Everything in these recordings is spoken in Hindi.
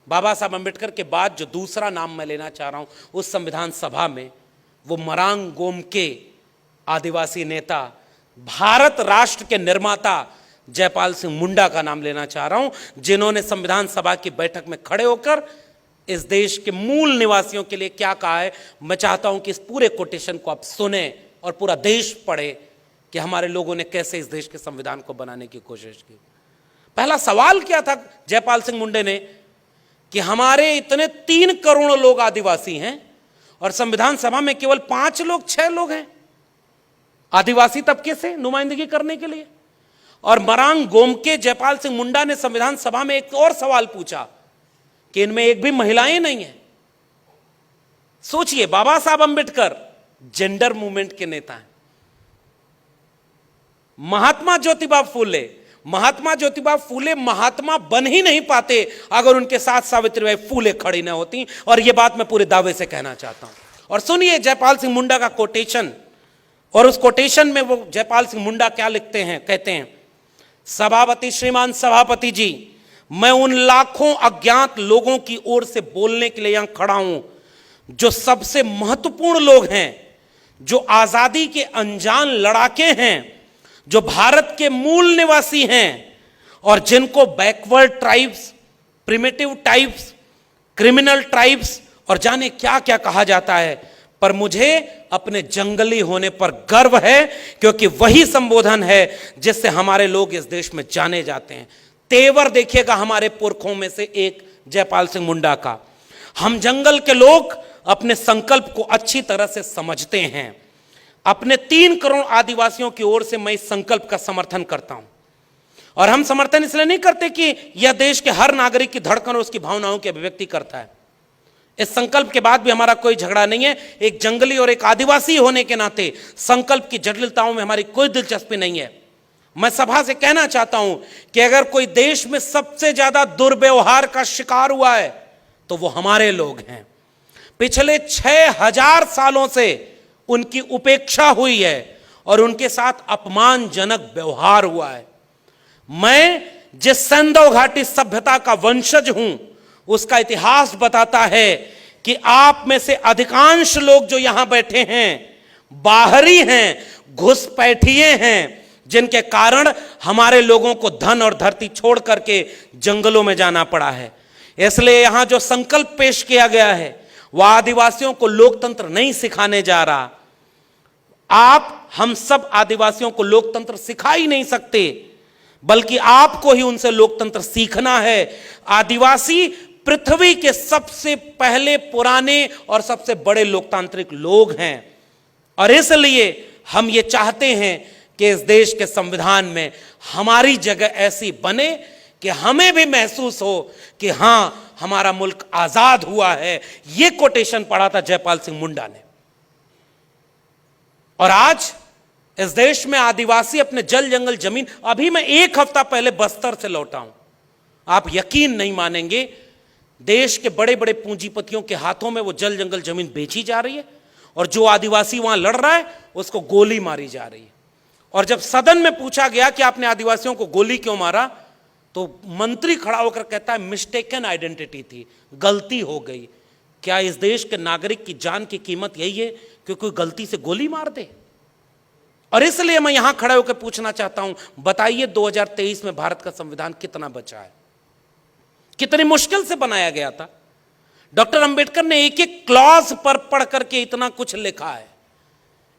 बाबा साहब अंबेडकर के बाद जो दूसरा नाम मैं लेना चाह रहा हूं उस संविधान सभा में, वो मरांग गोमके आदिवासी नेता, भारत राष्ट्र के निर्माता जयपाल सिंह मुंडा का नाम लेना चाह रहा हूं, जिन्होंने संविधान सभा की बैठक में खड़े होकर इस देश के मूल निवासियों के लिए क्या कहा है। मैं चाहता हूं कि इस पूरे कोटेशन को आप सुने और पूरा देश पढ़े कि हमारे लोगों ने कैसे इस देश के संविधान को बनाने की कोशिश की। पहला सवाल क्या था जयपाल सिंह मुंडे ने कि हमारे इतने 3 करोड़ लोग आदिवासी हैं और संविधान सभा में केवल 5 लोग 6 लोग हैं आदिवासी तबके से नुमाइंदगी करने के लिए। और मरांग गोमके जयपाल सिंह मुंडा ने संविधान सभा में एक और सवाल पूछा कि इनमें एक भी महिलाएं नहीं है। सोचिए, बाबा साहब अंबेडकर जेंडर मूवमेंट के नेता हैं। महात्मा ज्योतिबा फूले महात्मा बन ही नहीं पाते अगर उनके साथ सावित्रीबाई फूले खड़ी ना होती, और यह बात मैं पूरे दावे से कहना चाहता हूं। और सुनिए जयपाल सिंह मुंडा का कोटेशन, और उस कोटेशन में वो जयपाल सिंह मुंडा क्या लिखते हैं, कहते हैं, सभापति श्रीमान सभापति जी, मैं उन लाखों अज्ञात लोगों की ओर से बोलने के लिए यहां खड़ा हूं जो सबसे महत्वपूर्ण लोग हैं, जो आजादी के अनजान लड़ाके हैं, जो भारत के मूल निवासी हैं और जिनको backward tribes, primitive tribes, criminal tribes और जाने क्या क्या कहा जाता है। पर मुझे अपने जंगली होने पर गर्व है, क्योंकि वही संबोधन है जिससे हमारे लोग इस देश में जाने जाते हैं। तेवर देखिएगा हमारे पुरखों में से एक जयपाल सिंह मुंडा का। हम जंगल के लोग अपने संकल्प को अच्छी तरह से समझते हैं। अपने 3 करोड़ आदिवासियों की ओर से मैं इस संकल्प का समर्थन करता हूं। और हम समर्थन इसलिए नहीं करते कि यह देश के हर नागरिक की धड़कन और उसकी भावनाओं की अभिव्यक्ति करता है। इस संकल्प के बाद भी हमारा कोई झगड़ा नहीं है। एक जंगली और एक आदिवासी होने के नाते संकल्प की जटिलताओं में हमारी कोई दिलचस्पी नहीं है। मैं सभा से कहना चाहता हूं कि अगर कोई देश में सबसे ज्यादा दुर्व्यवहार का शिकार हुआ है तो वो हमारे लोग हैं। पिछले 6000 सालों से उनकी उपेक्षा हुई है और उनके साथ अपमानजनक व्यवहार हुआ है। मैं जिस सैंधव घाटी सभ्यता का वंशज हूं, उसका इतिहास बताता है कि आप में से अधिकांश लोग जो यहां बैठे हैं बाहरी हैं, घुसपैठिए हैं, जिनके कारण हमारे लोगों को धन और धरती छोड़ करके जंगलों में जाना पड़ा है। इसलिए यहां जो संकल्प पेश किया गया है वह आदिवासियों को लोकतंत्र नहीं सिखाने जा रहा। आप हम सब आदिवासियों को लोकतंत्र सिखा ही नहीं सकते, बल्कि आपको ही उनसे लोकतंत्र सीखना है। आदिवासी पृथ्वी के सबसे पहले, पुराने और सबसे बड़े लोकतांत्रिक लोग हैं, और इसलिए हम ये चाहते हैं कि इस देश के संविधान में हमारी जगह ऐसी बने कि हमें भी महसूस हो कि हां, हमारा मुल्क आजाद हुआ है। यह कोटेशन पढ़ा था जयपाल सिंह मुंडा ने। और आज इस देश में आदिवासी अपने जल जंगल जमीन, अभी मैं 1 हफ्ता पहले बस्तर से लौटा हूं, आप यकीन नहीं मानेंगे, देश के बड़े बड़े पूंजीपतियों के हाथों में वो जल जंगल जमीन बेची जा रही है, और जो आदिवासी वहां लड़ रहा है उसको गोली मारी जा रही है। और जब सदन में पूछा गया कि आपने आदिवासियों को गोली क्यों मारा, तो मंत्री खड़ा होकर कहता है मिस्टेकन आइडेंटिटी थी, गलती हो गई। क्या इस देश के नागरिक की जान की कीमत यही है कि कोई गलती से गोली मार दे? और इसलिए मैं यहां खड़ा होकर पूछना चाहता हूं, बताइए 2023 में भारत का संविधान कितना बचा है? कितनी मुश्किल से बनाया गया था। डॉक्टर अंबेडकर ने एक एक क्लॉज पर पढ़ करके इतना कुछ लिखा है,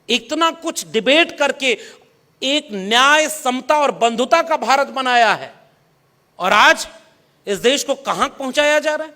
इतना कुछ डिबेट करके एक न्याय, समता और बंधुता का भारत बनाया है। और आज इस देश को कहां पहुंचाया जा रहा है?